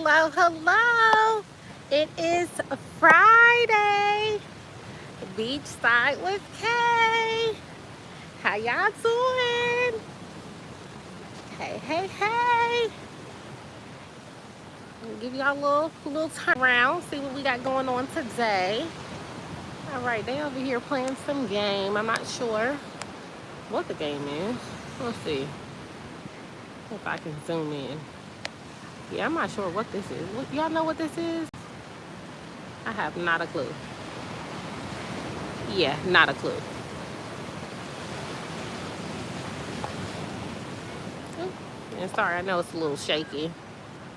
Hello, hello. It is Friday. Beachside with Kay. How y'all doing? Hey, hey, hey. I'll give y'all a little turn around, see what we got going on today. All right, they over here playing some game. I'm not sure what the game is. Let's see if I can zoom in. Yeah, I'm not sure what this is. Y'all know what this is? I have not a clue. Yeah, not a clue. And sorry, I know it's a little shaky.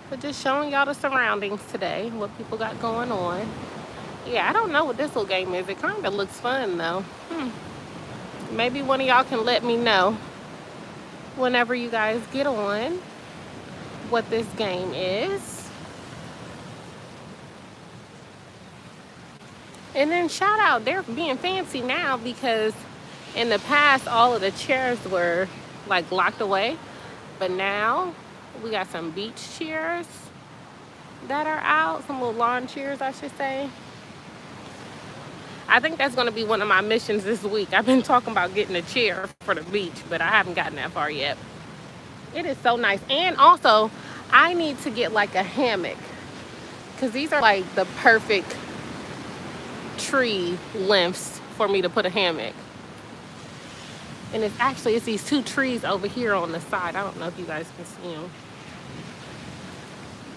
But just showing y'all the surroundings today, what people got going on. Yeah, I don't know what this little game is. It kind of looks fun, though. Maybe one of y'all can let me know whenever you guys get on what this game is. And then shout out, they're being fancy now because in the past, all of the chairs were like locked away. But now we got some beach chairs that are out, some little lawn chairs, I should say. I think that's going to be one of my missions this week. I've been talking about getting a chair for the beach, but I haven't gotten that far yet. It is so nice. And also, I need to get like a hammock because these are like the perfect tree lengths for me to put a hammock. And it's these two trees over here on the side. I don't know if you guys can see them.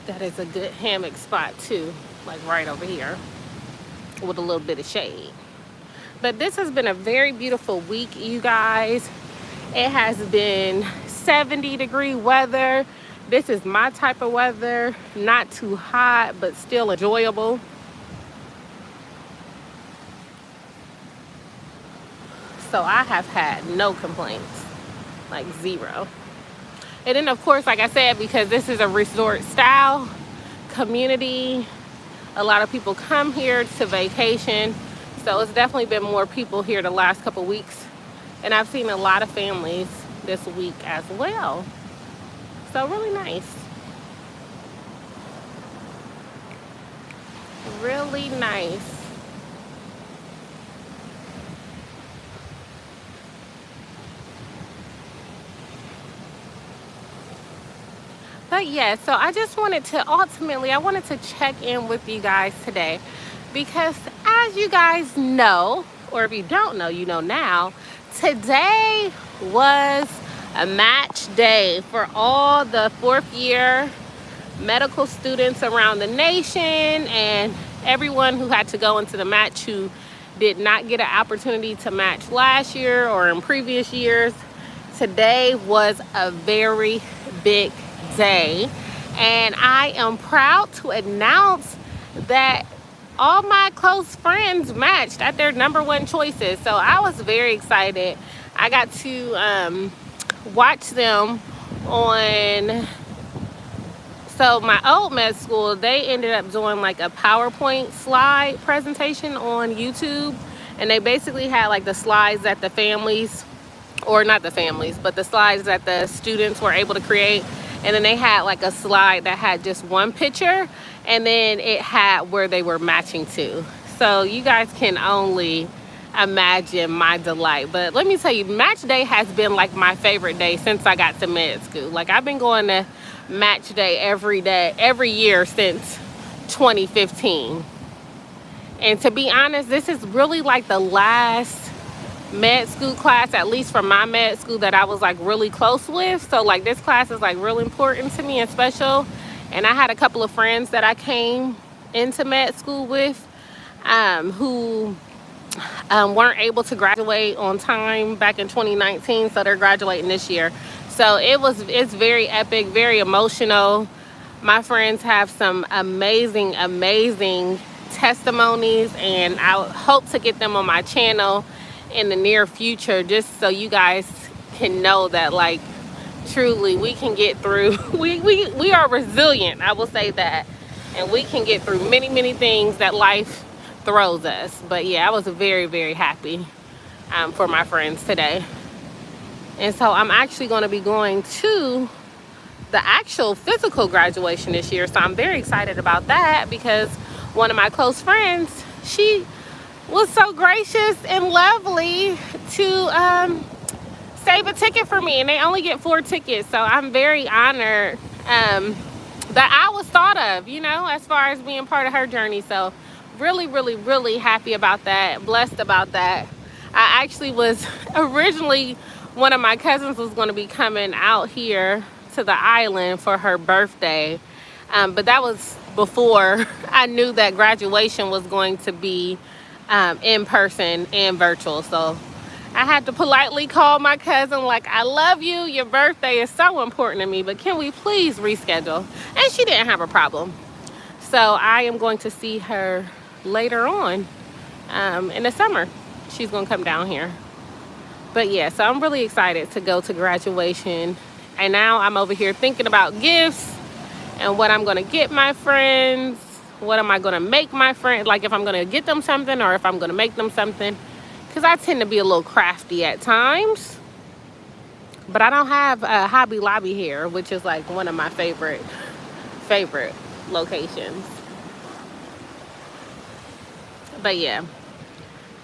That is a good hammock spot too, like right over here with a little bit of shade. But this has been a very beautiful week, you guys. It has been 70-degree weather. This is my type of weather. Not too hot, but still enjoyable. So I have had no complaints, like zero. And then of course, like I said, because this is a resort style community, a lot of people come here to vacation. So it's definitely been more people here the last couple weeks. And I've seen a lot of families this week as well. So really nice. Really nice. But yeah, so I just wanted to check in with you guys today because as you guys know, or if you don't know, you know now, today was a match day for all the fourth year medical students around the nation and everyone who had to go into the match who did not get an opportunity to match last year or in previous years. Today was a very big day, and I am proud to announce that all my close friends matched at their number one choices. So I was very excited. I got to watch them on, so my old med school, they ended up doing like a PowerPoint slide presentation on YouTube, and they basically had like the slides that the families, or not the families, but the slides that the students were able to create. And then they had like a slide that had just one picture, and then it had where they were matching to. So you guys can only imagine my delight. But let me tell you, match day has been like my favorite day since I got to med school. Like I've been going to match day, every year since 2015. And to be honest, this is really like the last med school class, at least from my med school, that I was like really close with. So like this class is like real important to me and special. And I had a couple of friends that I came into med school with who weren't able to graduate on time back in 2019, so they're graduating this year. So it's very epic, very emotional. My friends have some amazing testimonies, and I hope to get them on my channel in the near future, just so you guys can know that like truly we can get through. We are resilient, I will say that, and we can get through many things that life throws us. But yeah, I was very happy for my friends today. And so I'm actually going to be going to the actual physical graduation this year. So I'm very excited about that because one of my close friends, she was so gracious and lovely to save a ticket for me, and they only get 4 tickets. So I'm very honored that I was thought of, you know, as far as being part of her journey. So really, really, really happy about that, blessed about that. I actually was originally, one of my cousins was going to be coming out here to the island for her birthday, but that was before I knew that graduation was going to be in person and virtual. So I had to politely call my cousin, like, I love you, your birthday is so important to me, but can we please reschedule? And she didn't have a problem. So I am going to see her later on in the summer. She's gonna come down here. But yeah, so I'm really excited to go to graduation. And now I'm over here thinking about gifts and what I'm gonna get my friends. What am I gonna make my friends? Like if I'm gonna get them something or if I'm gonna make them something. Because I tend to be a little crafty at times. But I don't have Hobby Lobby here, which is like one of my favorite locations. But yeah,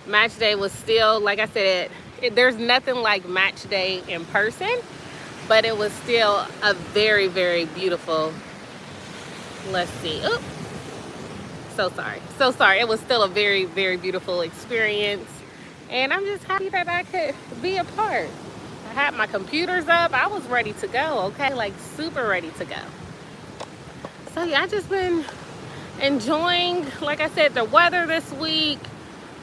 match day was still, like I said, there's nothing like match day in person, but it was still a very, very beautiful, let's see, oh, so sorry. It was still a very, very beautiful experience. And I'm just happy that I could be a part. I had my computers up. I was ready to go, okay? Like super ready to go. So yeah, I just been enjoying, like I said, the weather this week.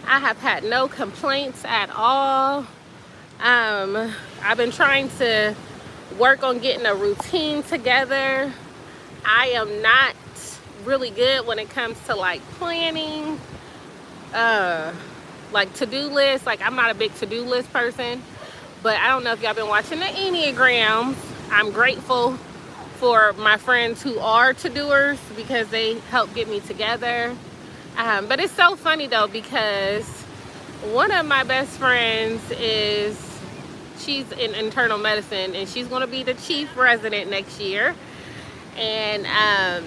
I have had no complaints at all. I've been trying to work on getting a routine together. I am not really good when it comes to like planning, like to-do lists. Like I'm not a big to-do list person, but I don't know if y'all been watching the Enneagrams. I'm grateful for my friends who are to-doers because they help get me together. But it's so funny though, because one of my best friends she's in internal medicine and she's gonna be the chief resident next year. And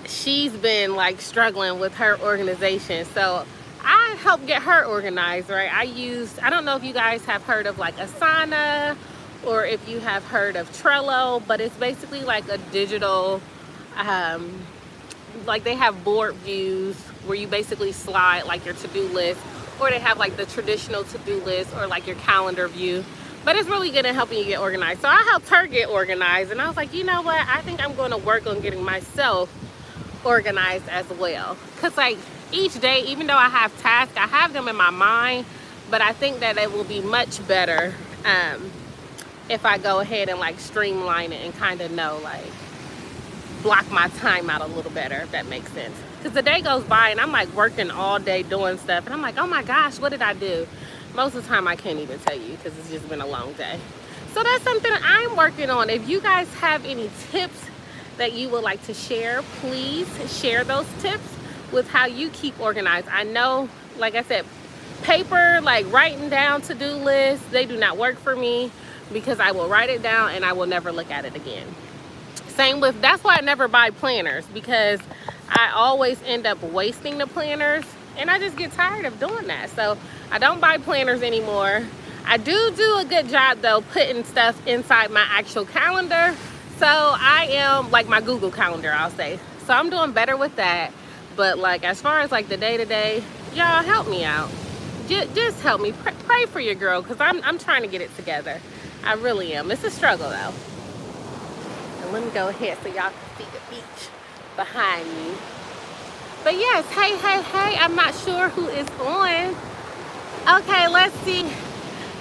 she's been like struggling with her organization. So I helped get her organized, right? I don't know if you guys have heard of like Asana or if you have heard of Trello, but it's basically like a digital, like they have board views where you basically slide like your to-do list, or they have like the traditional to-do list or like your calendar view. But it's really good at helping you get organized. So I helped her get organized, and I was like, you know what? I think I'm going to work on getting myself organized as well. Because like each day, even though I have tasks, I have them in my mind, but I think that it will be much better if I go ahead and like streamline it and kind of know, like block my time out a little better, if that makes sense. Because the day goes by and I'm like working all day doing stuff, and I'm like, oh my gosh, what did I do? Most of the time I can't even tell you because it's just been a long day. So that's something I'm working on. If you guys have any tips that you would like to share, please share those tips with how you keep organized. I know, like I said, paper, like writing down to-do lists, they do not work for me because I will write it down and I will never look at it again. Same with, that's why I never buy planners, because I always end up wasting the planners and I just get tired of doing that. So I don't buy planners anymore. I do a good job though putting stuff inside my actual calendar. So I am like my Google calendar, I'll say. So I'm doing better with that. But like as far as like the day-to-day, y'all help me out. Just help me. Pray for your girl, because I'm trying to get it together. I really am. It's a struggle though. And let me go ahead so y'all can see the beach behind me. But yes, hey, I'm not sure who is on. Okay, let's see.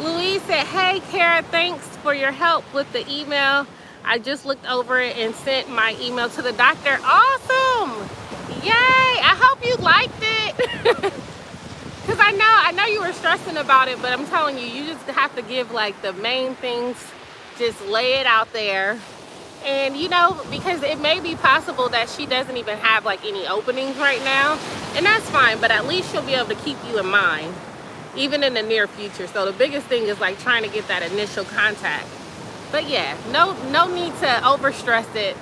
Louise said, hey, Kara, thanks for your help with the email. I just looked over it and sent my email to the doctor. Awesome. Yay. I hope you liked it. Because I know you were stressing about it, but I'm telling you, you just have to give like the main things, just lay it out there. And you know, because it may be possible that she doesn't even have like any openings right now, and that's fine, but at least she'll be able to keep you in mind even in the near future. So the biggest thing is like trying to get that initial contact But yeah, no need to overstress it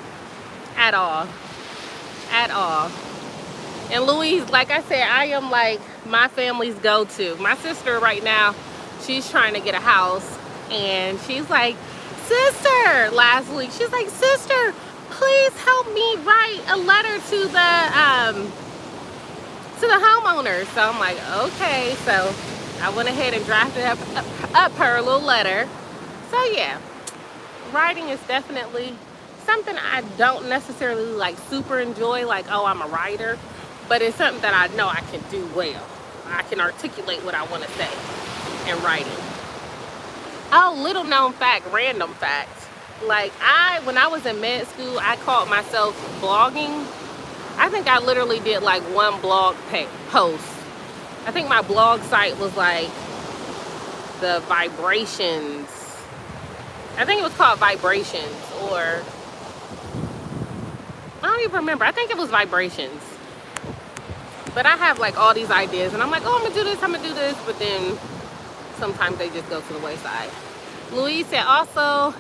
at all. At all. And Louise, like I said, I am like my family's go-to. My sister right now, she's trying to get a house, and she's like, sister, last week, she's like, sister, please help me write a letter to the homeowner. So I'm like, okay. So I went ahead and drafted up her little letter. So yeah, writing is definitely something I don't necessarily like super enjoy, like, oh, I'm a writer, but it's something that I know I can do well. I can articulate what I want to say in writing. Oh, little known fact, random fact. Like, when I was in med school, I called myself blogging. I think I literally did like one blog post. I think my blog site was like the Vibrations. I think it was called Vibrations, or I don't even remember. I think it was Vibrations. But I have like all these ideas, and I'm like, oh, I'm gonna do this, I'm gonna do this, but then sometimes they just go to the wayside. Louise said also,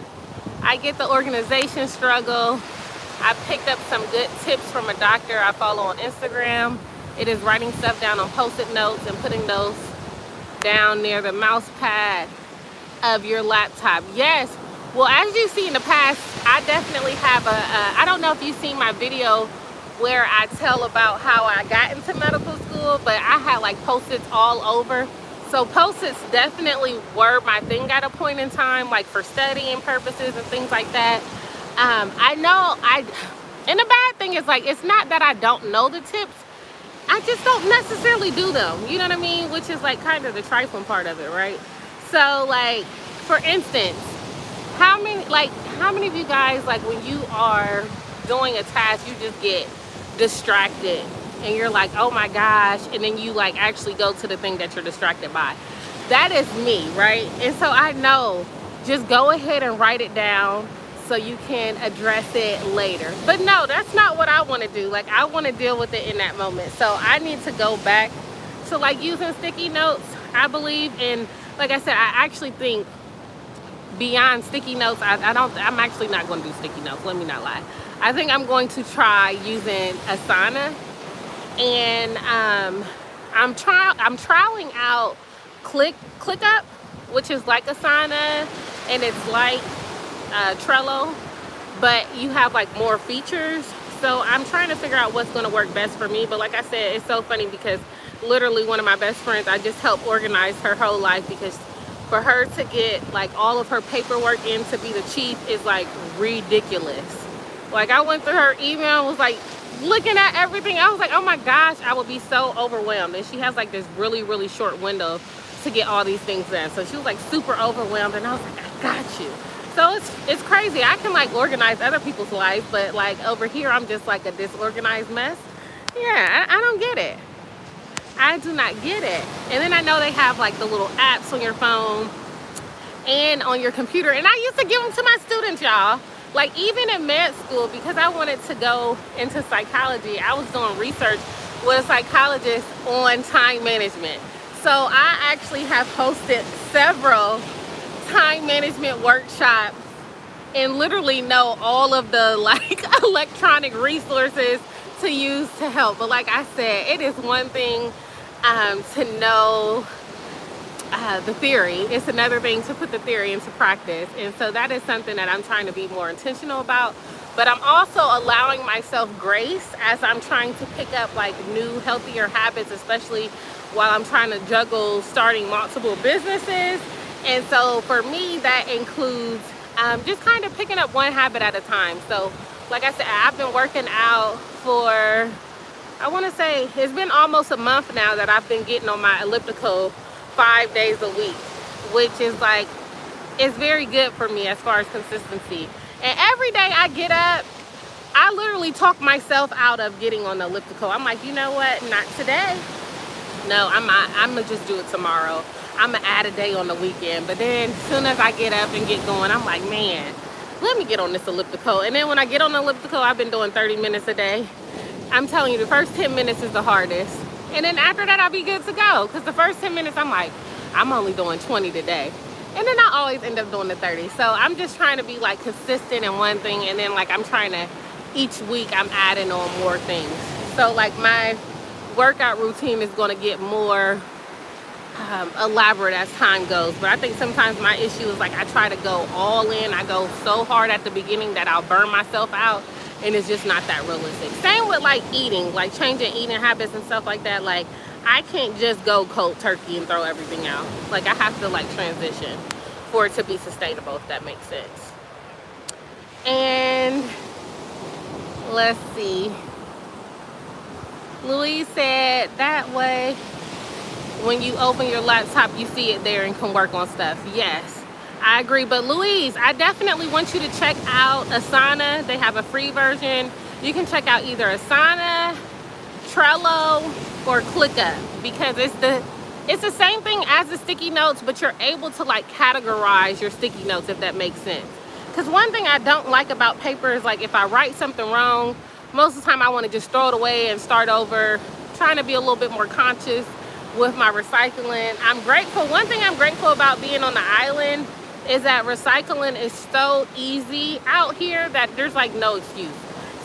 I get the organization struggle. I picked up some good tips from a doctor I follow on Instagram. It is writing stuff down on Post-it notes and putting those down near the mouse pad of your laptop. Yes. Well, as you see in the past, I definitely have I don't know if you've seen my video where I tell about how I got into medical school, but I had like Post-its all over. So Post-its definitely were my thing at a point in time, like for studying purposes and things like that. I know and the bad thing is, like, it's not that I don't know the tips, I just don't necessarily do them, you know what I mean? Which is like kind of the trifling part of it, right? So like, for instance, how many of you guys, like, when you are doing a task, you just get distracted and you're like, oh my gosh, and then you like actually go to the thing that you're distracted by? That is me, right? And so I know, just go ahead and write it down so you can address it later. But no, that's not what I want to do. Like, I want to deal with it in that moment. So I need to go back to like using sticky notes, I believe. And like I said, I actually think beyond sticky notes, I'm actually not going to do sticky notes, let me not lie. I think I'm going to try using Asana, and I'm trialing out ClickUp, which is like Asana, and it's like Trello, but you have like more features. So I'm trying to figure out what's going to work best for me. But like I said, it's so funny because literally one of my best friends, I just helped organize her whole life, because for her to get like all of her paperwork in to be the chief is like ridiculous. Like, I went through her email, was like looking at everything. I was like, oh my gosh, I would be so overwhelmed. And she has like this really, really short window to get all these things done. So she was like super overwhelmed, and I was like, I got you. So it's crazy. I can like organize other people's life, but like over here, I'm just like a disorganized mess. Yeah, I don't get it. I do not get it. And then I know they have like the little apps on your phone and on your computer. And I used to give them to my students, y'all. Like, even in med school, because I wanted to go into psychology, I was doing research with a psychologist on time management. So I actually have hosted several time management workshops and literally know all of the like electronic resources to use to help. But like I said, it is one thing to know the theory. It's another thing to put the theory into practice. And so that is something that I'm trying to be more intentional about. But I'm also allowing myself grace as I'm trying to pick up like new, healthier habits, especially while I'm trying to juggle starting multiple businesses. And so for me, that includes just kind of picking up one habit at a time. So like I said, I've been working out for, I want to say, it's been almost a month now that I've been getting on my elliptical 5 days a week, which is like, it's very good for me as far as consistency. And every day I get up, I literally talk myself out of getting on the elliptical. I'm like, you know what, not today. No, I'm gonna just do it tomorrow. I'm gonna add a day on the weekend. But then as soon as I get up and get going, I'm like, man, let me get on this elliptical. And then when I get on the elliptical, I've been doing 30 minutes a day. I'm telling you, the first 10 minutes is the hardest. And then after that, I'll be good to go. Because the first 10 minutes, I'm like, I'm only doing 20 today. And then I always end up doing the 30. So I'm just trying to be like consistent in one thing, and then like I'm trying to, each week I'm adding on more things. So like my workout routine is going to get more elaborate as time goes. But I think sometimes my issue is like I try to go all in. I go so hard at the beginning that I'll burn myself out, and it's just not that realistic. Same with like eating, like changing eating habits and stuff like that. Like I can't just go cold turkey and throw everything out. Like I have to like transition for it to be sustainable, if that makes sense. And let's see. Louise said that way when you open your laptop, you see it there and can work on stuff. Yes, I agree. But Louise, I definitely want you to check out Asana. They have a free version. You can check out either Asana, Trello, or ClickUp, because it's the same thing as the sticky notes, but you're able to like categorize your sticky notes, if that makes sense. Because one thing I don't like about paper is like if I write something wrong, most of the time I want to just throw it away and start over, trying to be a little bit more conscious with my recycling. I'm grateful. One thing I'm grateful about being on the island is that recycling is so easy out here that there's like no excuse.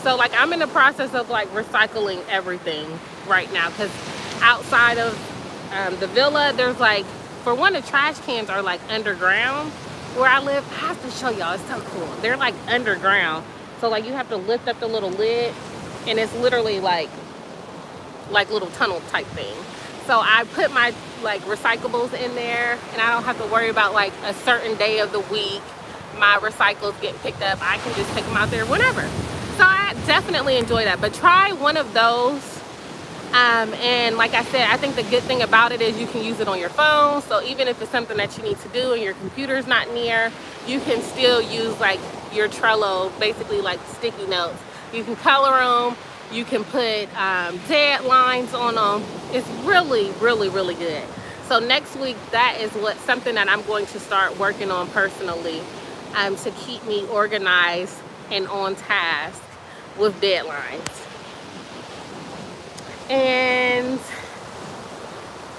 So like I'm in the process of like recycling everything right now, because outside of the villa, there's like, for one, the trash cans are like underground where I live. I have to show y'all, it's so cool. They're like underground. So like you have to lift up the little lid, and it's literally like little tunnel type thing. So I put my like recyclables in there, and I don't have to worry about like a certain day of the week my recycles getting picked up. I can just take them out there whenever. So I definitely enjoy that. But try one of those. And like I said, I think the good thing about it is you can use it on your phone. So even if it's something that you need to do and your computer's not near, you can still use like your Trello, basically like sticky notes. You can color them. You can put deadlines on them. It's really, really, really good. So next week, that is something that I'm going to start working on personally, to keep me organized and on task with deadlines. And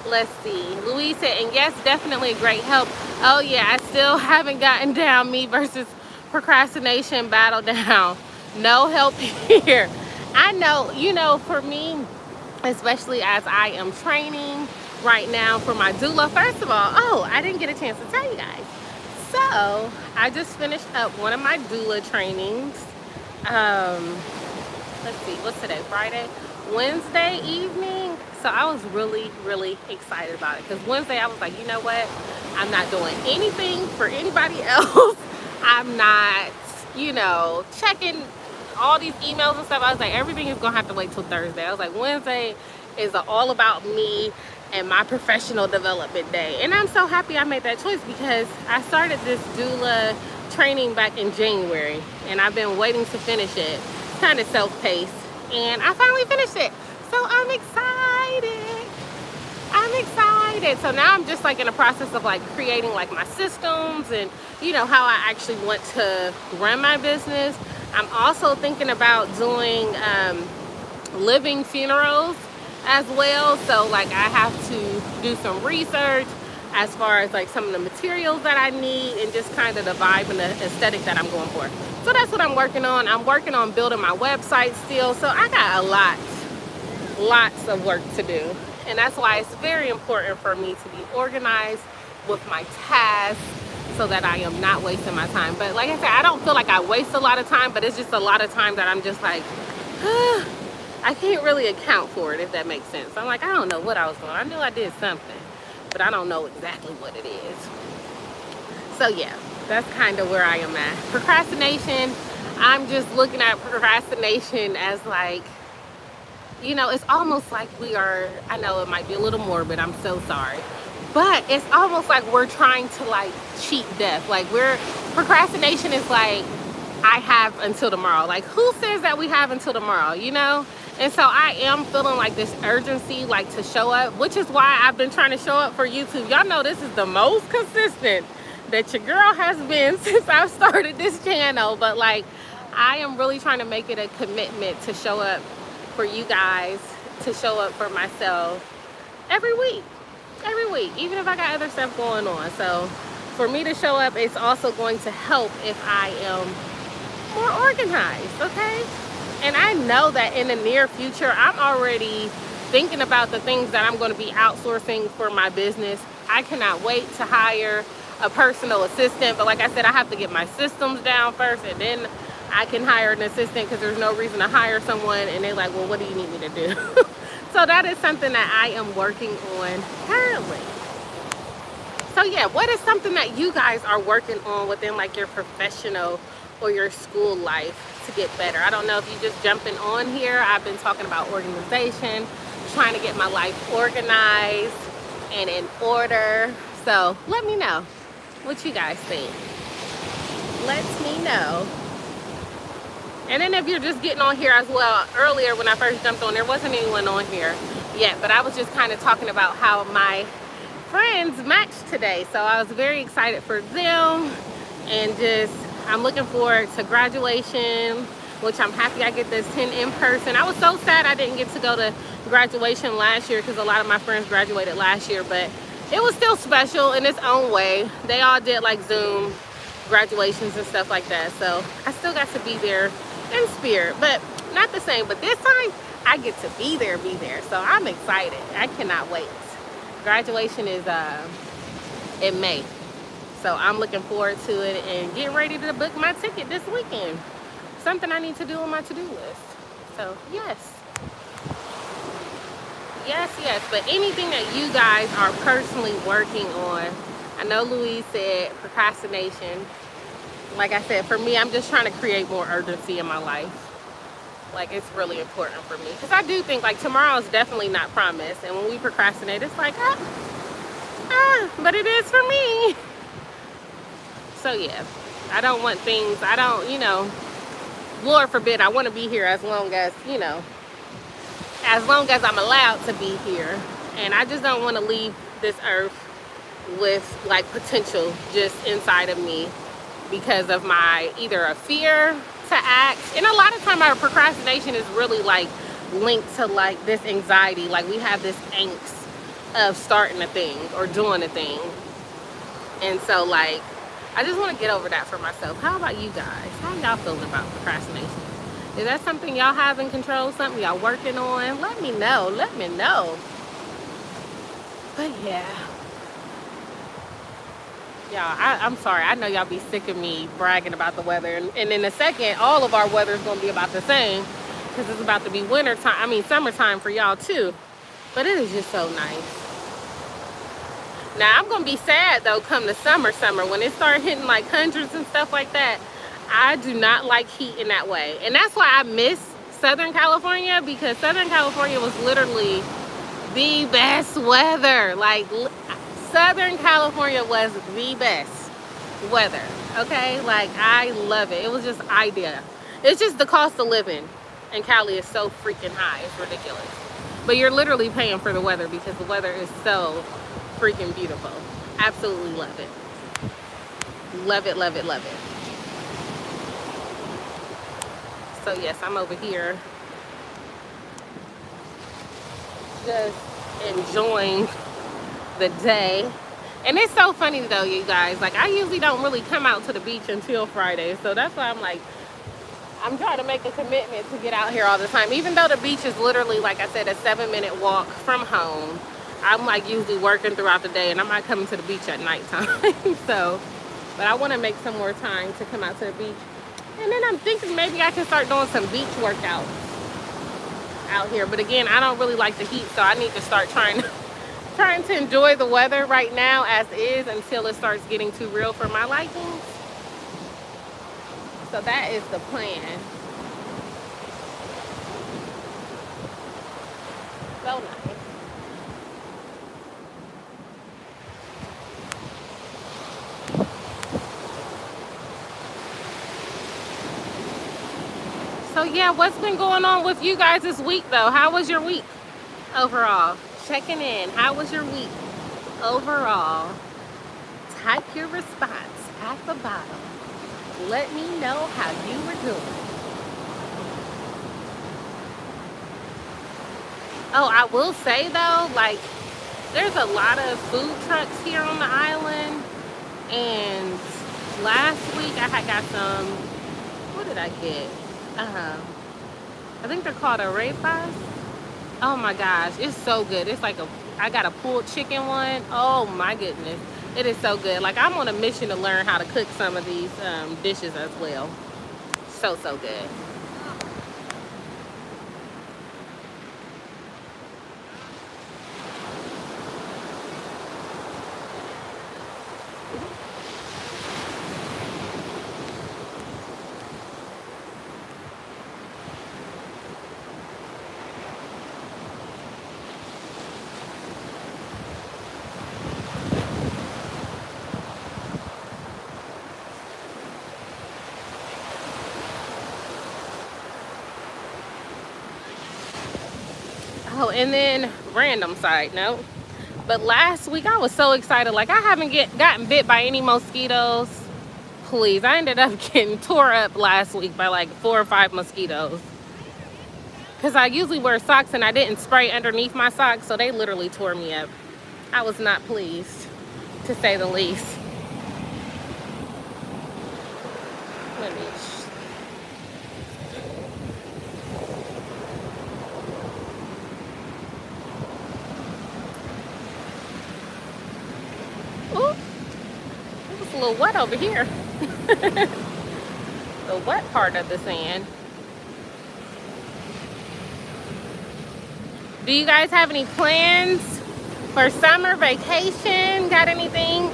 let's see, Louise said, and yes, definitely a great help. Oh yeah, I still haven't gotten down me versus procrastination battle down. No help here. I know, you know, for me, especially as I am training right now for my doula. First of all, I didn't get a chance to tell you guys. So I just finished up one of my doula trainings. Let's see, what's today, Friday? Wednesday evening. So I was really, really excited about it, because Wednesday I was like, you know what? I'm not doing anything for anybody else. I'm not, you know, checking all these emails and stuff. I was like, everything is gonna have to wait till Thursday. I was like, Wednesday is all about me and my professional development day. And I'm so happy I made that choice, because I started this doula training back in January, and I've been waiting to finish it. It's kind of self-paced, and I finally finished it. So I'm excited. I'm excited. So now I'm just like in the process of like creating like my systems and, you know, how I actually want to run my business. I'm also thinking about doing living funerals as well. So like I have to do some research as far as like some of the materials that I need, and just kind of the vibe and the aesthetic that I'm going for. So that's what I'm working on. I'm working on building my website still. So I got lots of work to do. And that's why it's very important for me to be organized with my tasks, so that I am not wasting my time. But like I said, I don't feel like I waste a lot of time, but it's just a lot of time that I'm just like, I can't really account for it, if that makes sense. I'm like, I don't know what I was doing. I knew I did something, but I don't know exactly what it is. So yeah, that's kind of where I am at. Procrastination, I'm just looking at procrastination as like, you know, it's almost like we are, I know it might be a little morbid, I'm so sorry, but it's almost like we're trying to like cheat death. Like procrastination is like, I have until tomorrow. Like who says that we have until tomorrow, you know? And so I am feeling like this urgency, like to show up, which is why I've been trying to show up for YouTube. Y'all know this is the most consistent that your girl has been since I've started this channel. But like, I am really trying to make it a commitment to show up for you guys, to show up for myself every week, even if I got other stuff going on. So for me to show up, it's also going to help if I am more organized, okay? And I know that in the near future, I'm already thinking about the things that I'm going to be outsourcing for my business. I cannot wait to hire a personal assistant, but like I said, I have to get my systems down first, and then I can hire an assistant, because there's no reason to hire someone and they're like, well, what do you need me to do? So that is something that I am working on currently. So yeah, what is something that you guys are working on within like your professional or your school life to get better? I don't know if you're just jumping on here. I've been talking about organization, trying to get my life organized and in order. So let me know what you guys think. Let me know. And then if you're just getting on here as well, earlier when I first jumped on, there wasn't anyone on here yet, but I was just kind of talking about how my friends matched today. So I was very excited for them, and just I'm looking forward to graduation, which I'm happy I get to attend in person. I was so sad I didn't get to go to graduation last year, because a lot of my friends graduated last year, but it was still special in its own way. They all did like Zoom graduations and stuff like that, so I still got to be there in spirit, but not the same. But this time I get to be there, so I'm excited. I cannot wait. Graduation is in May, so I'm looking forward to it and getting ready to book my ticket this weekend. Something I need to do on my to-do list. So yes, but anything that you guys are personally working on. I know Louise said procrastination. Like I said, for me, I'm just trying to create more urgency in my life. Like, it's really important for me, because I do think like tomorrow is definitely not promised, and when we procrastinate, it's like but it is for me. So yeah, I don't want things, I don't, Lord forbid, I want to be here as long as I'm allowed to be here. And I just don't want to leave this earth with like potential just inside of me, because of my either a fear to act. And a lot of time our procrastination is really like linked to like this anxiety. Like we have this angst of starting a thing or doing a thing. And so like, I just want to get over that for myself. How about you guys? How y'all feeling about procrastination? Is that something y'all have in control? Something y'all working on? Let me know. Let me know. But yeah. Y'all, I'm sorry. I know y'all be sick of me bragging about the weather. And in a second, all of our weather is going to be about the same, because it's about to be winter time. I mean, summertime for y'all too. But it is just so nice. Now, I'm going to be sad, though, come the summer, when it started hitting like hundreds and stuff like that. I do not like heat in that way. And that's why I miss Southern California, because Southern California was literally the best weather. Like, Southern California was the best weather, okay? Like, I love it. It was just ideal. It's just the cost of living in Cali is so freaking high. It's ridiculous. But you're literally paying for the weather, because the weather is so freaking beautiful. Absolutely love it. Love it, love it, love it. So yes, I'm over here just enjoying the day. And it's so funny though, you guys, like I usually don't really come out to the beach until Friday, so that's why I'm like, I'm trying to make a commitment to get out here all the time, even though the beach is literally, like I said, a 7-minute walk from home. I'm like usually working throughout the day, and I'm not coming to the beach at nighttime. So, but I want to make some more time to come out to the beach. And then I'm thinking maybe I can start doing some beach workouts out here. But again, I don't really like the heat, so I need to start trying to enjoy the weather right now as is, until it starts getting too real for my liking. So that is the plan. So nice. So yeah, what's been going on with you guys this week though? How was your week overall? Checking in. How was your week overall? Type your response at the bottom. Let me know how you were doing. Oh, I will say though, like, there's a lot of food trucks here on the island. And last week I had got some, what did I get? I think they're called arepas. Oh my gosh, it's so good. It's like I got a pulled chicken one. Oh my goodness. It is so good. Like, I'm on a mission to learn how to cook some of these dishes as well. So, so good. Oh, and then random side note. But last week I was so excited. Like, I haven't gotten bit by any mosquitoes. Please, I ended up getting tore up last week by like 4 or 5 mosquitoes. Because I usually wear socks and I didn't spray underneath my socks, so they literally tore me up. I was not pleased, to say the least. Let me. Ooh, it's a little wet over here. The wet part of the sand. Do you guys have any plans for summer vacation? Got anything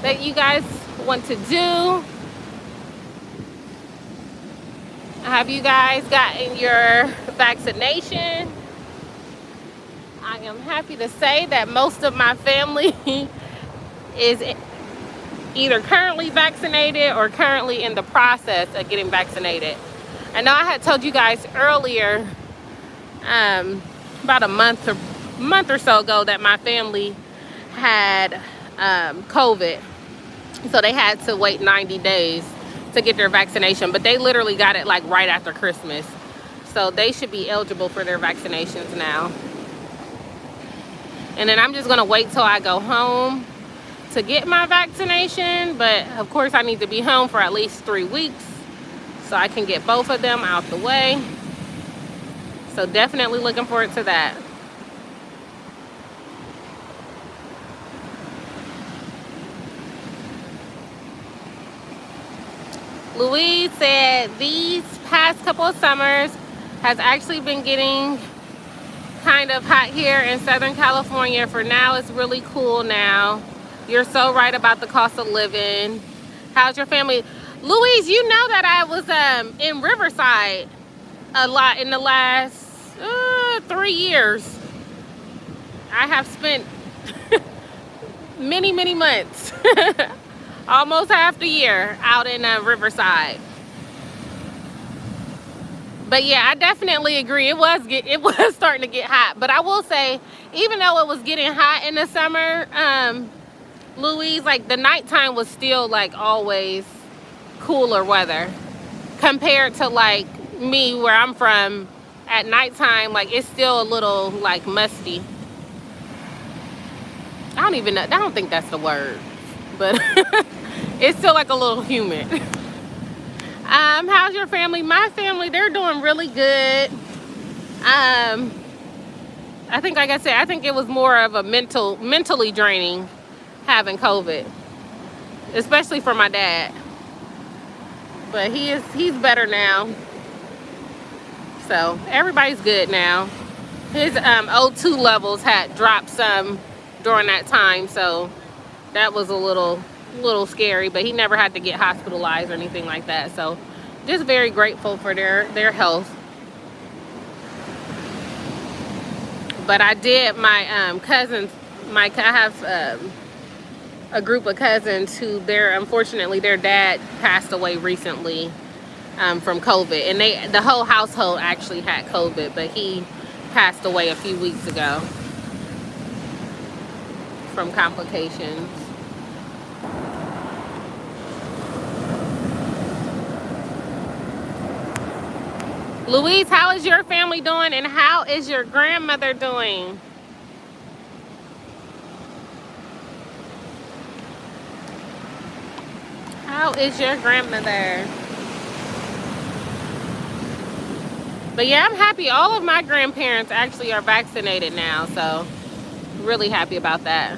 that you guys want to do? Have you guys gotten your vaccination? I am happy to say that most of my family is either currently vaccinated or currently in the process of getting vaccinated. I know I had told you guys earlier, about a month or so ago, that my family had COVID, so they had to wait 90 days to get their vaccination, but they literally got it like right after Christmas, so they should be eligible for their vaccinations now. And then I'm just gonna wait till I go home to get my vaccination, but of course I need to be home for at least 3 weeks so I can get both of them out the way. So definitely looking forward to that. Louise said these past couple of summers has actually been getting kind of hot here in Southern California. For now, it's really cool now. You're so right about the cost of living. How's your family? Louise, you know that I was in Riverside a lot in the last 3 years. I have spent many, many months, almost half the year out in Riverside. But yeah, I definitely agree. It was starting to get hot. But I will say, even though it was getting hot in the summer, Louise, like, the nighttime was still like always cooler weather compared to like me, where I'm from. At nighttime, like, it's still a little like musty. I don't even know. I don't think that's the word, but it's still like a little humid. How's your family? My family, they're doing really good. I think, like I said, I think it was more of a mentally draining having COVID, especially for my dad. But he's better now. So everybody's good now. His O2 levels had dropped some during that time, so that was a little scary, but he never had to get hospitalized or anything like that. So just very grateful for their health. But I did, my cousins, I have a group of cousins who unfortunately their dad passed away recently from COVID, and the whole household actually had COVID, but he passed away a few weeks ago from complications. Louise, how is your family doing, and how is your grandmother doing? How is your grandmother? But yeah, I'm happy. All of my grandparents actually are vaccinated now, so really happy about that.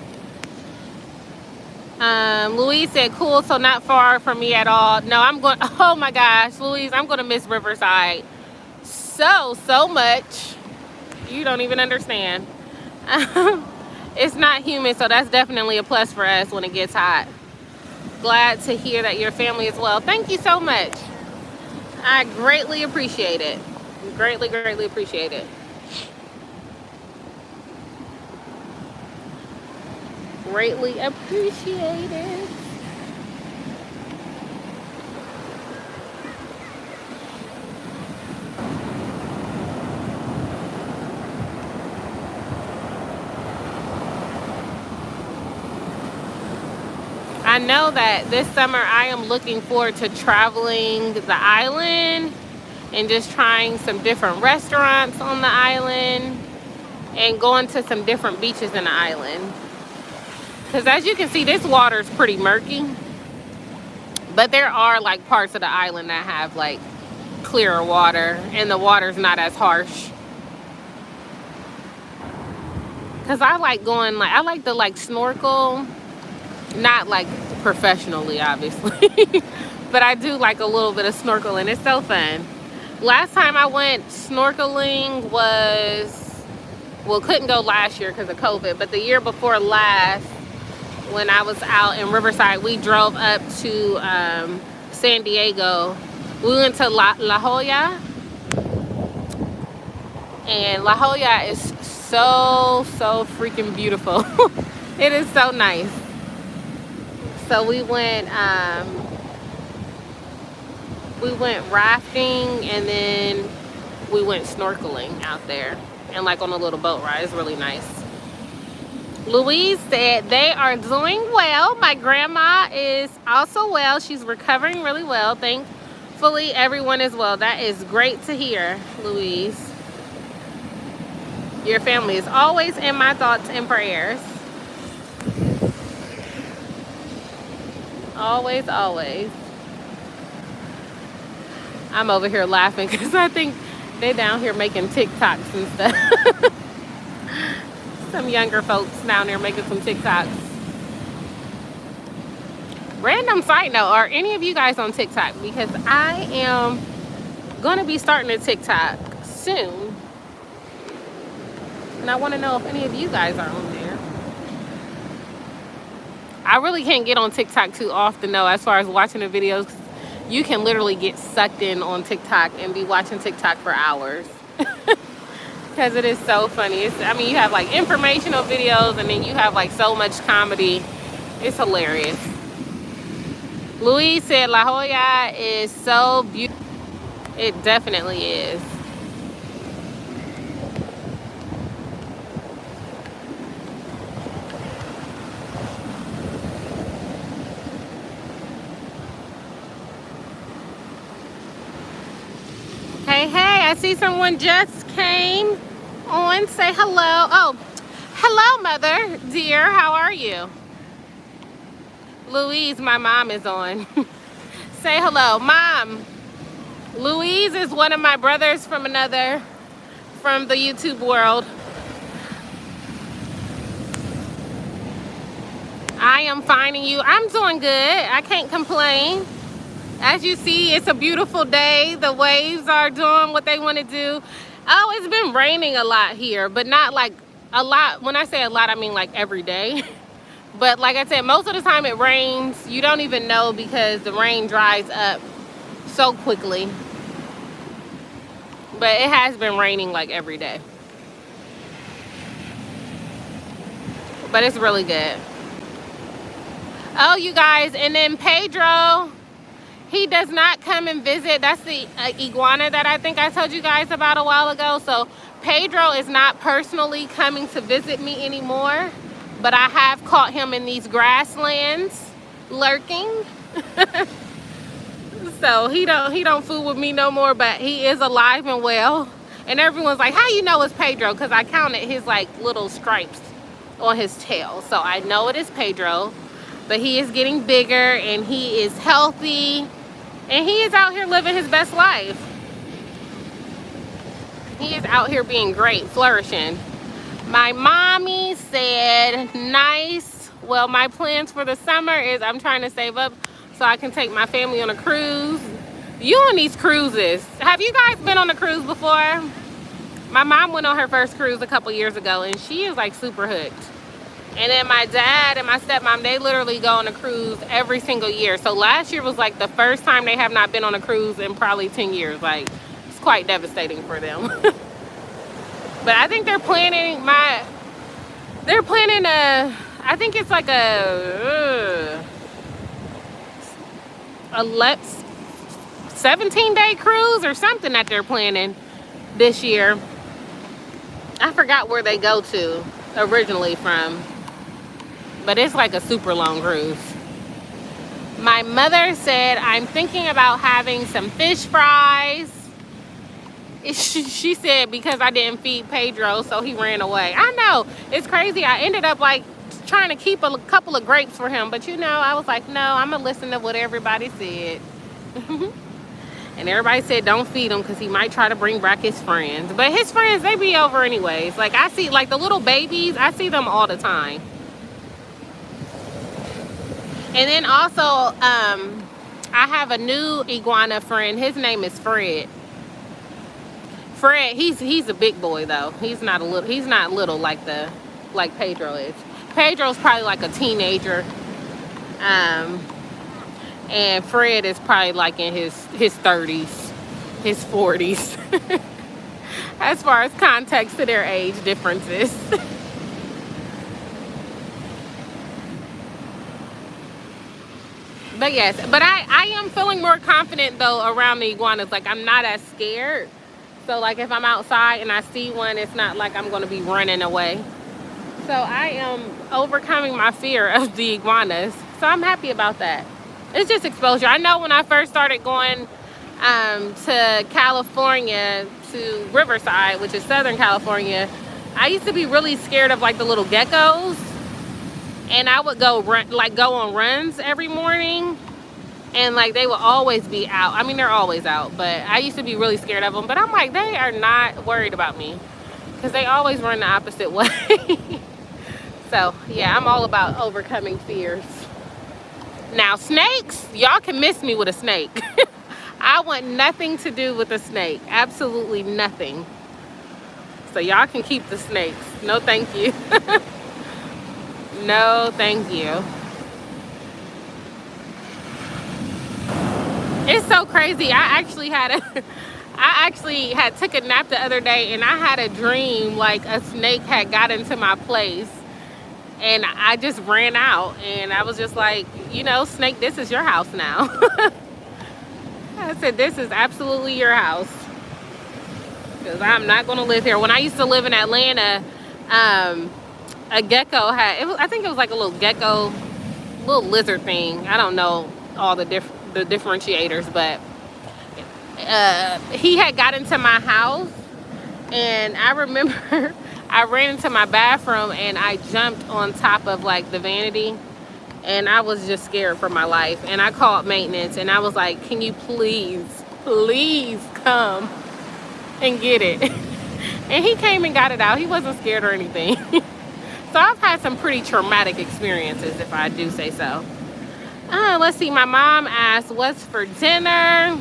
Louise said, cool, so not far from me at all. No, I'm going, oh my gosh, Louise, I'm going to miss Riverside so much. You don't even understand. It's not humid, so that's definitely a plus for us when it gets hot. Glad to hear that your family is well. Thank you so much. I greatly appreciate it. Greatly appreciate it. Greatly appreciate it. I know that this summer I am looking forward to traveling the island and just trying some different restaurants on the island and going to some different beaches in the island. Because as you can see, this water is pretty murky. But there are like parts of the island that have like clearer water and the water's not as harsh. Because I like going, like, I like to like snorkel, not like professionally obviously, but I do like a little bit of snorkeling. It's so fun. Last time I went snorkeling was, well, couldn't go last year because of COVID, but the year before last, when I was out in Riverside, we drove up to San Diego. We went to La Jolla, and La Jolla is so freaking beautiful. It is so nice. So we went rafting, and then we went snorkeling out there and like on a little boat ride. It's really nice. Louise said they are doing well. My grandma is also well. She's recovering really well. Thankfully, everyone is well. That is great to hear, Louise. Your family is always in my thoughts and prayers. Always. I'm over here laughing because I think they down here making TikToks and stuff. Some younger folks down there making some TikToks. Random side note, are any of you guys on TikTok? Because I am gonna be starting a TikTok soon, and I want to know if any of you guys are on there. I really can't get on TikTok too often though, as far as watching the videos. You can literally get sucked in on TikTok and be watching TikTok for hours. Because it is so funny. I mean, you have like informational videos, and then you have like so much comedy. It's hilarious. Louise said La Jolla is so beautiful. It definitely is. Hey, I see someone just came on. Say hello. Oh, hello, mother dear. How are you? Louise, my mom is on. Say hello, mom. Louise is one of my brothers from the YouTube world. I am finding you. I'm doing good. I can't complain. As you see, it's a beautiful day. The waves are doing what they want to do. Oh, it's been raining a lot here, but not like a lot. When I say a lot, I mean like every day. But like I said, most of the time it rains. You don't even know because the rain dries up so quickly. But it has been raining like every day. But it's really good. Oh, you guys, and then Pedro, he does not come and visit. That's the iguana that I think I told you guys about a while ago. So Pedro is not personally coming to visit me anymore, but I have caught him in these grasslands lurking. So he don't fool with me no more, but he is alive and well. And everyone's like, how you know it's Pedro? Because I counted his like little stripes on his tail. So I know it is Pedro. But he is getting bigger and he is healthy and he is out here living his best life. He is out here being great, flourishing. My mommy said, nice. Well, my plans for the summer is I'm trying to save up so I can take my family on a cruise. You on these cruises. Have you guys been on a cruise before? My mom went on her first cruise a couple years ago and she is like super hooked. And then my dad and my stepmom, they literally go on a cruise every single year. So last year was like the first time they have not been on a cruise in probably 10 years. Like, it's quite devastating for them. But I think they're planning I think it's like a 17-day cruise or something that they're planning this year. I forgot where they go to originally from, but it's like a super long cruise. My mother said, I'm thinking about having some fish fries. She said because I didn't feed Pedro, so he ran away. I know, it's crazy. I ended up like trying to keep a couple of grapes for him, but you know, I was like, no, I'm gonna listen to what everybody said. And everybody said don't feed him because he might try to bring back his friends. But his friends, they be over anyways. Like I see, like the little babies, I see them all the time. And then also, I have a new iguana friend. His name is Fred. Fred, he's a big boy though. He's not little like Pedro is. Pedro's probably like a teenager. And Fred is probably like in his 30s, his 40s. As far as context to their age differences. But yes, but I am feeling more confident though around the iguanas. Like I'm not as scared. So like if I'm outside and I see one, it's not like I'm gonna be running away. So I am overcoming my fear of the iguanas. So I'm happy about that. It's just exposure. I know when I first started going to California, to Riverside, which is Southern California, I used to be really scared of like the little geckos. And I would go on runs every morning. And like they will always be out. I mean, they're always out, but I used to be really scared of them. But I'm like, they are not worried about me because they always run the opposite way. So yeah, I'm all about overcoming fears. Now snakes, y'all can miss me with a snake. I want nothing to do with a snake, absolutely nothing. So y'all can keep the snakes. No, thank you. No, thank you. It's so crazy. I actually had took a nap the other day and I had a dream like a snake had got into my place and I just ran out and I was just like, you know, snake, this is your house now. I said, this is absolutely your house because I'm not going to live here. When I used to live in Atlanta, a gecko I think it was like a little gecko, little lizard thing. I don't know all the differentiators, but he had got into my house and I remember I ran into my bathroom and I jumped on top of like the vanity and I was just scared for my life and I called maintenance and I was like, can you please come and get it? And he came and got it out. He wasn't scared or anything. So I've had some pretty traumatic experiences, if I do say so. Let's see, my mom asked, what's for dinner?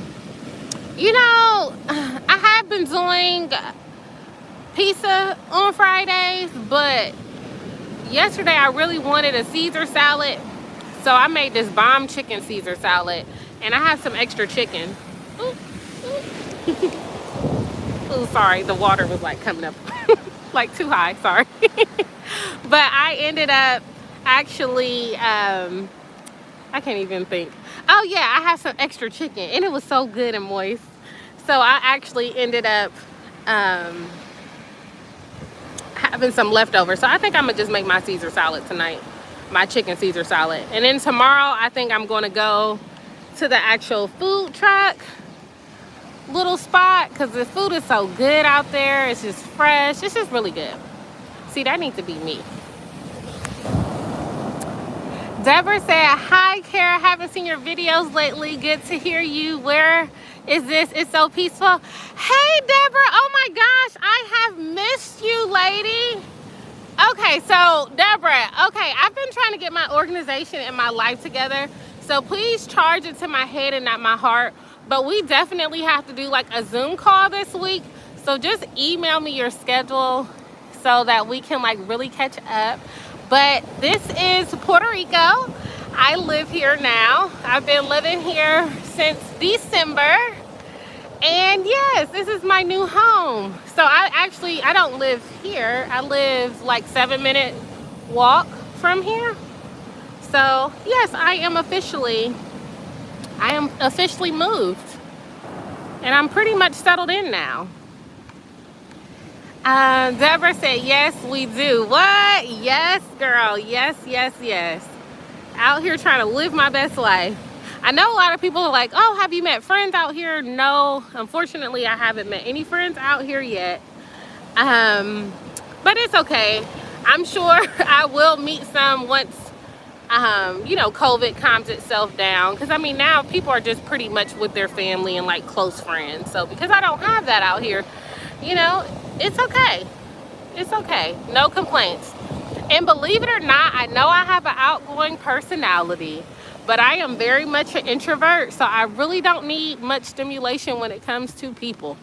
You know, I have been doing pizza on Fridays, but yesterday I really wanted a Caesar salad. So I made this bomb chicken Caesar salad, and I have some extra chicken. Ooh, ooh. Ooh, sorry, the water was like coming up like too high, sorry. But I ended up actually, I can't even think. Oh yeah, I had some extra chicken and it was so good and moist. So I actually ended up having some leftovers. So I think I'm gonna just make my Caesar salad tonight, my chicken Caesar salad. And then tomorrow I think I'm gonna go to the actual food truck little spot because the food is so good out there. It's just fresh. It's just really good. See, that needs to be me. Deborah said, hi, Kara. Haven't seen your videos lately. Good to hear you. Where is this? It's so peaceful. Hey, Deborah. Oh, my gosh. I have missed you, lady. Okay, so, Deborah. Okay, I've been trying to get my organization and my life together. So, please charge it to my head and not my heart. But we definitely have to do, like, a Zoom call this week. So, just email me your schedule so that we can, like, really catch up. But this is Puerto Rico. I live here now. I've been living here since December. And yes, this is my new home. So I don't live here. I live like 7-minute walk from here. So yes, I am officially moved. And I'm pretty much settled in now. Deborah said, yes, we do. What? Yes, girl. Yes, yes, yes. Out here trying to live my best life. I know a lot of people are like, oh, have you met friends out here? No, unfortunately, I haven't met any friends out here yet. But it's okay. I'm sure I will meet some once, COVID calms itself down. Because, I mean, now people are just pretty much with their family and, like, close friends. So, because I don't have that out here, it's okay. It's okay. No complaints. And believe it or not, I know I have an outgoing personality, but I am very much an introvert, so I really don't need much stimulation when it comes to people.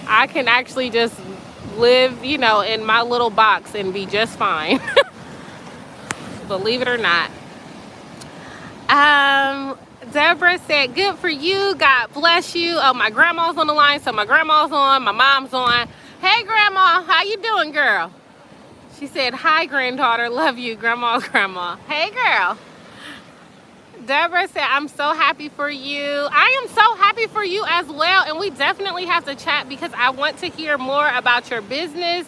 I can actually just live, in my little box and be just fine. Believe it or not. Deborah said, good for you. God bless you. Oh, my grandma's on the line. So my grandma's on, my mom's on. Hey, grandma, how you doing, girl? She said, hi, granddaughter. Love you, grandma. Hey, girl. Deborah said, I'm so happy for you. I am so happy for you as well. And we definitely have to chat because I want to hear more about your business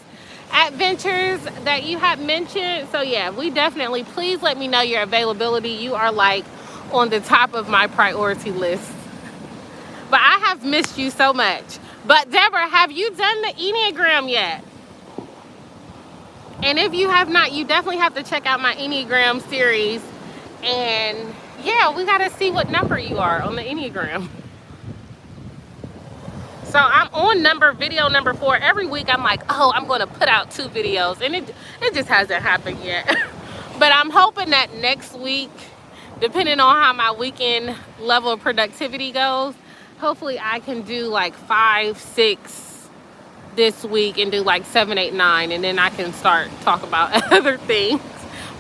adventures that you have mentioned. So yeah, please let me know your availability. You are like on the top of my priority list. But I have missed you so much. But Deborah, have you done the Enneagram yet? And if you have not, you definitely have to check out my Enneagram series. And yeah, we got to see what number you are on the Enneagram. So I'm on video number 4. Every week I'm like, oh, I'm going to put out 2 videos. And it just hasn't happened yet. But I'm hoping that next week, depending on how my weekend level of productivity goes, hopefully I can do like 5, 6 this week and do like 7, 8, 9. And then I can start talk about other things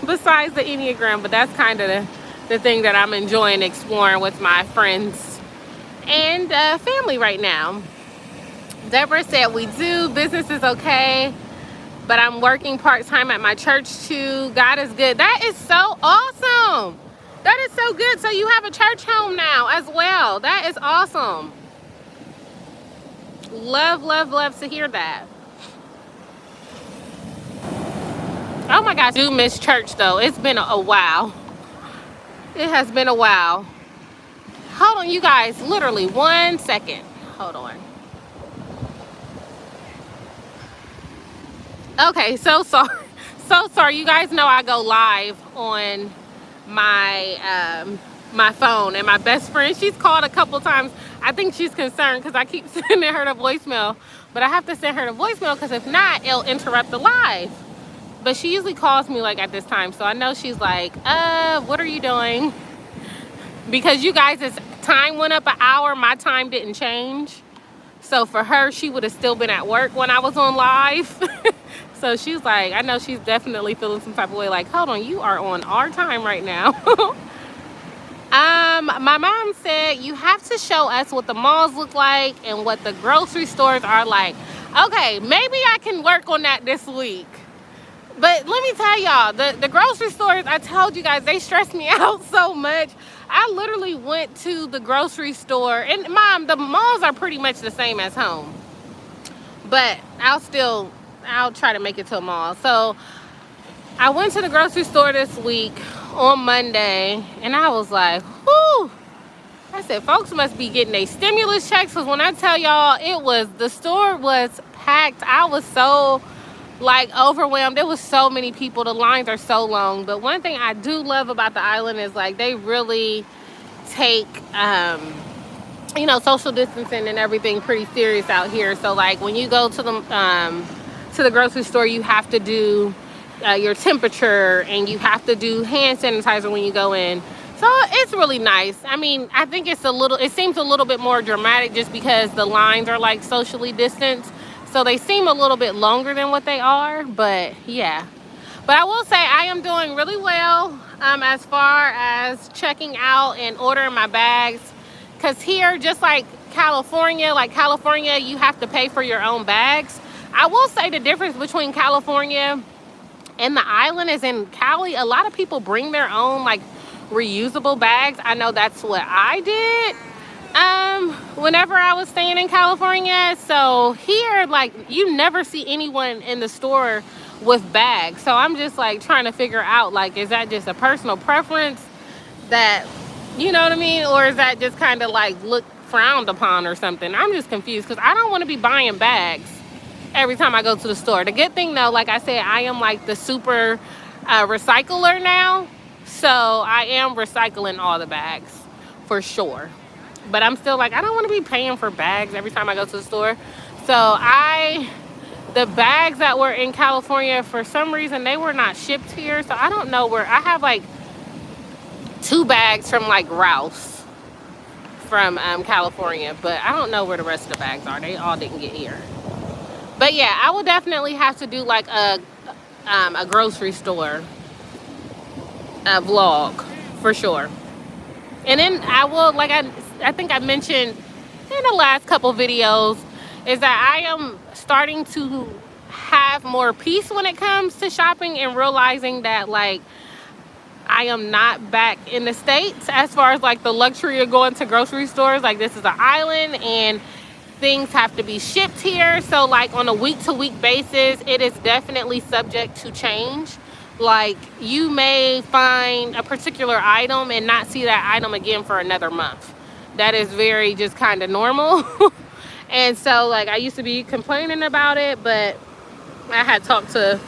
besides the Enneagram. But that's kind of the thing that I'm enjoying exploring with my friends and family right now. Deborah said, we do. Business is okay, but I'm working part-time at my church too. God is good. That is so awesome. That is so good. So you have a church home now as well. That is awesome. Love, love, love to hear that. Oh my gosh, I do miss church though. It's been a while. It has been a while. Hold on, you guys, literally 1 second. Hold on. Okay, so sorry. You guys know I go live on my my phone, and my best friend, she's called a couple times. I think she's concerned because I keep sending her the voicemail, but I have to send her the voicemail because if not, it'll interrupt the live. But she usually calls me like at this time, so I know she's like, what are you doing? Because you guys' time went up an hour, my time didn't change. So for her, she would have still been at work when I was on live. So she's like, I know she's definitely feeling some type of way, like, hold on, you are on our time right now. My mom said you have to show us what the malls look like and what the grocery stores are like. Okay, maybe I can work on that this week. But let me tell y'all, the grocery stores, I told you guys, they stress me out so much. I literally went to the grocery store, and Mom, the malls are pretty much the same as home. But I'll try to make it to a mall. So I went to the grocery store this week on Monday, and I was like, whoo. I said, folks must be getting their stimulus checks, because when I tell y'all, the store was packed. I was so like overwhelmed. There was so many people. The lines are so long. But one thing I do love about the island is like they really take social distancing and everything pretty serious out here. So like when you go to the grocery store, you have to do your temperature, and you have to do hand sanitizer when you go in. So it's really nice. I mean, I think it seems a little bit more dramatic just because the lines are like socially distanced. So they seem a little bit longer than what they are, but yeah. But I will say I am doing really well as far as checking out and ordering my bags. Because here, just like California, you have to pay for your own bags. I will say the difference between California and the island is in Cali, a lot of people bring their own like reusable bags. I know that's what I did whenever I was staying in California. So here, like, you never see anyone in the store with bags. So I'm just like trying to figure out, like, is that just a personal preference that, you know what I mean? Or is that just kind of like look frowned upon or something? I'm just confused because I don't want to be buying bags every time I go to the store. The good thing though, like I said, I am like the super recycler now. So I am recycling all the bags for sure. But I'm still like, I don't want to be paying for bags every time I go to the store. So the bags that were in California, for some reason, they were not shipped here. So I don't know where. I have like 2 bags from like Ralph's from California, but I don't know where the rest of the bags are. They all didn't get here. But yeah, I will definitely have to do like a grocery store vlog for sure. And then I will, like I think I mentioned in the last couple videos, is that I am starting to have more peace when it comes to shopping and realizing that like I am not back in the States as far as like the luxury of going to grocery stores. Like, this is an island and things have to be shipped here. So like on a week-to-week basis, it is definitely subject to change. Like, you may find a particular item and not see that item again for another month. That is very just kind of normal. And so like I used to be complaining about it, but I had talked to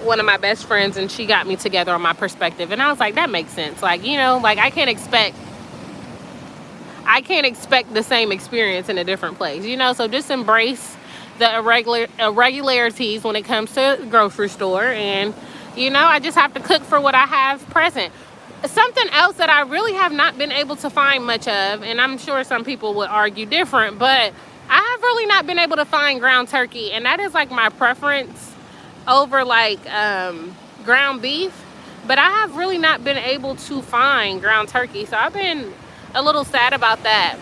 one of my best friends and she got me together on my perspective, and I was like, that makes sense. Like, like I can't expect the same experience in a different place, so just embrace the irregularities when it comes to the grocery store. And I just have to cook for what I have present. Something else that I really have not been able to find much of, and I'm sure some people would argue different, but I have really not been able to find ground turkey, and that is like my preference over like ground beef. But I have really not been able to find ground turkey, so I've been a little sad about that.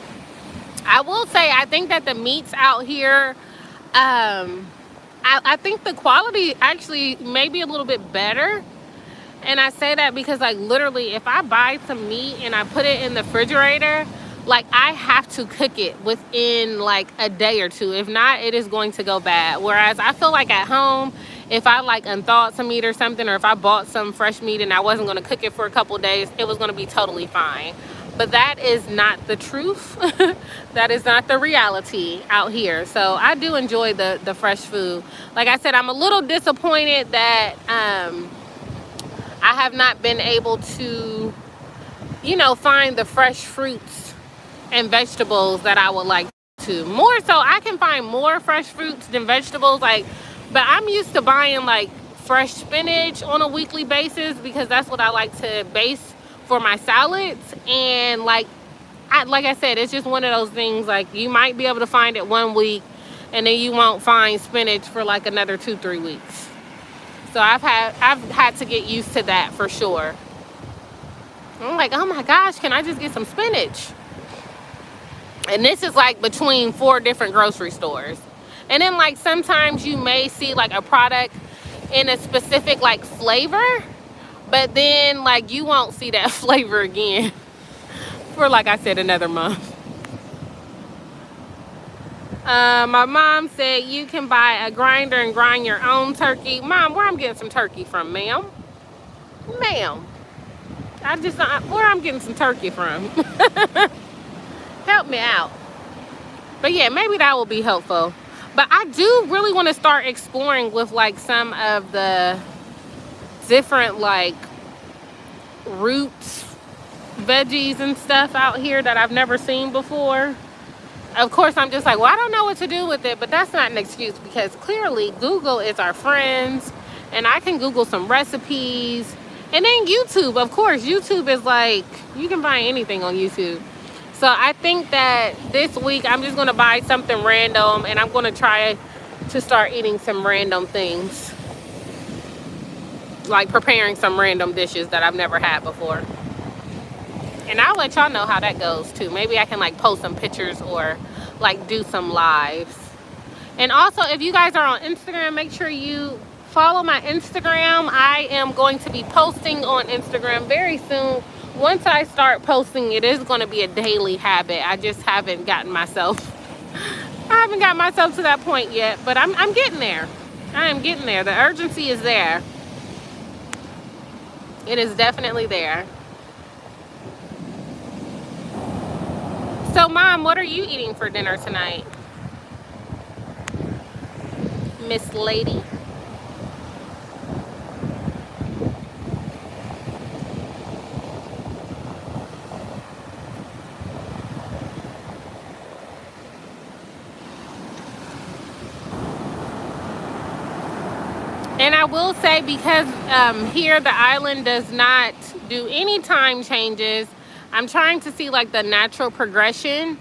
I will say I think that the meats out here, I think the quality actually may be a little bit better. And I say that because like literally if I buy some meat and I put it in the refrigerator, like I have to cook it within like a day or two. If not, it is going to go bad. Whereas I feel like at home, if I like unthawed some meat or something, or if I bought some fresh meat and I wasn't going to cook it for a couple days, it was going to be totally fine. But that is not the truth. That is not the reality out here. So I do enjoy the fresh food. Like I said, I'm a little disappointed that I have not been able to, find the fresh fruits and vegetables that I would like to. More so, I can find more fresh fruits than vegetables. But I'm used to buying like fresh spinach on a weekly basis because that's what I like to base for my salads. And like I said, it's just one of those things, like you might be able to find it one week and then you won't find spinach for like another 2-3 weeks. So I've had to get used to that for sure. I'm like, oh my gosh, can I just get some spinach? And this is like between 4 different grocery stores. And then like sometimes you may see like a product in a specific like flavor, but then like you won't see that flavor again for, like I said, another month. My mom said you can buy a grinder and grind your own turkey. Mom, where I'm getting some turkey from, ma'am? Ma'am, where I'm getting some turkey from? Help me out. But yeah, maybe that will be helpful. But I do really want to start exploring with like some of the different like roots, veggies and stuff out here that I've never seen before. Of course, I'm just like, well, I don't know what to do with it, but that's not an excuse because clearly Google is our friends and I can Google some recipes. And then YouTube, of course, YouTube is like, you can find anything on YouTube. So I think that this week I'm just going to buy something random and I'm going to try to start eating some random things. Like preparing some random dishes that I've never had before. And I'll let y'all know how that goes too. Maybe I can like post some pictures or like do some lives. And also, if you guys are on Instagram, make sure you follow my Instagram. I am going to be posting on Instagram very soon. Once I start posting, it is going to be a daily habit. I just haven't gotten myself to that point yet, but I'm getting there. I am getting there. The urgency is there. It is definitely there. So, Mom, what are you eating for dinner tonight? Miss Lady. And I will say, because here the island does not do any time changes, I'm trying to see like the natural progression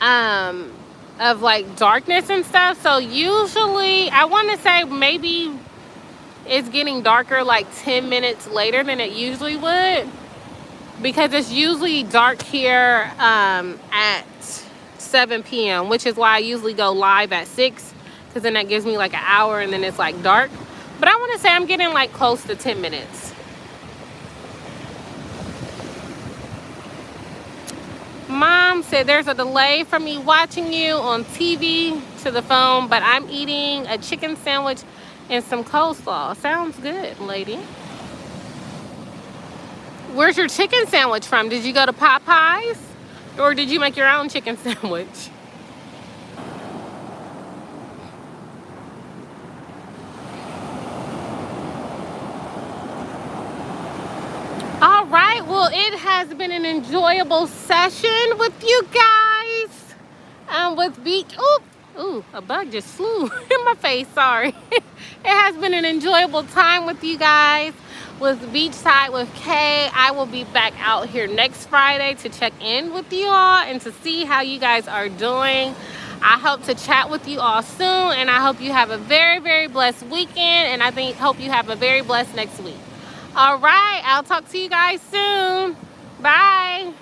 of like darkness and stuff. So usually I want to say maybe it's getting darker like 10 minutes later than it usually would, because it's usually dark here at 7 p.m., which is why I usually go live at 6, because then that gives me like an hour and then it's like dark. But I want to say I'm getting like close to 10 minutes. Mom said there's a delay from me watching you on TV to the phone, but I'm eating a chicken sandwich and some coleslaw. Sounds good, lady. Where's your chicken sandwich from? Did you go to Popeyes? Or did you make your own chicken sandwich? All right, well, it has been an enjoyable session with you guys. With Beach, ooh, a bug just flew in my face, sorry. It has been an enjoyable time with you guys with Beachside with Kay. I will be back out here next Friday to check in with you all and to see how you guys are doing. I hope to chat with you all soon, and I hope you have a very, very blessed weekend, and I hope you have a very blessed next week. All right, I'll talk to you guys soon. Bye.